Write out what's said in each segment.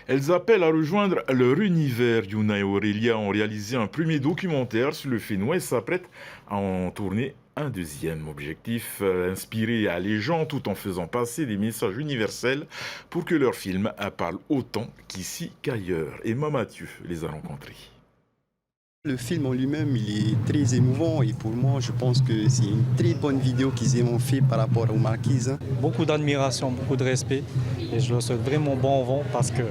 Elles appellent à rejoindre leur univers. Yuna et Aurélia ont réalisé un premier documentaire sur le Fénois et s'apprêtent à en tourner un deuxième. Objectif, inspirer à les gens tout en faisant passer des messages universels pour que leurs films parlent autant qu'ici qu'ailleurs. Emma Mathieu les a rencontrés. Le film en lui-même, il est très émouvant et pour moi, je pense que c'est une très bonne vidéo qu'ils ont fait par rapport aux marquises. Beaucoup d'admiration, beaucoup de respect et je leur souhaite vraiment bon vent parce que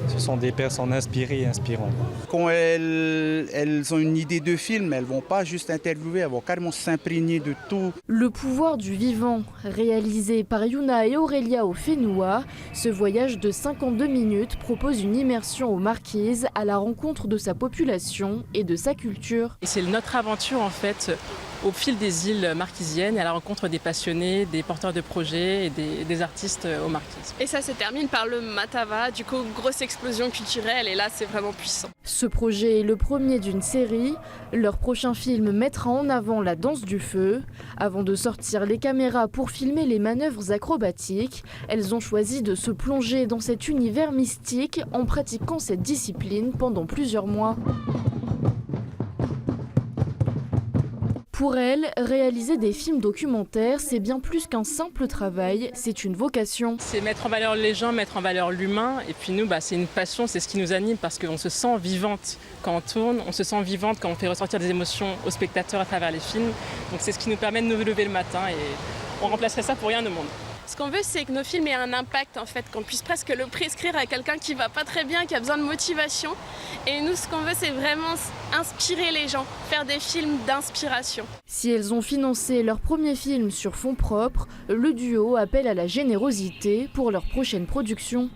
ce sont des personnes inspirées et inspirantes. Quand elles ont une idée de film, elles ne vont pas juste interviewer, elles vont carrément s'imprégner de tout. Le pouvoir du vivant, réalisé par Yuna et Aurélia au Fénois, ce voyage de 52 minutes propose une immersion aux Marquises à la rencontre de sa population et de sa culture. Et c'est notre aventure en fait au fil des îles marquisiennes et à la rencontre des passionnés, des porteurs de projets et des artistes aux Marquises. Et ça se termine par le Matava, du coup grosse explosion culturelle et là c'est vraiment puissant. Ce projet est le premier d'une série. Leur prochain film mettra en avant la danse du feu. Avant de sortir les caméras pour filmer les manœuvres acrobatiques, elles ont choisi de se plonger dans cet univers mystique en pratiquant cette discipline pendant plusieurs mois. Pour elle, réaliser des films documentaires, c'est bien plus qu'un simple travail, c'est une vocation. C'est mettre en valeur les gens, mettre en valeur l'humain. Et puis nous, c'est une passion, c'est ce qui nous anime parce qu'on se sent vivante quand on tourne, on se sent vivante quand on fait ressortir des émotions aux spectateurs à travers les films. Donc c'est ce qui nous permet de nous lever le matin et on remplacerait ça pour rien au monde. Ce qu'on veut, c'est que nos films aient un impact, en fait, qu'on puisse presque le prescrire à quelqu'un qui va pas très bien, qui a besoin de motivation. Et nous, ce qu'on veut, c'est vraiment inspirer les gens, faire des films d'inspiration. Si elles ont financé leur premier film sur fonds propres, le duo appelle à la générosité pour leur prochaine production.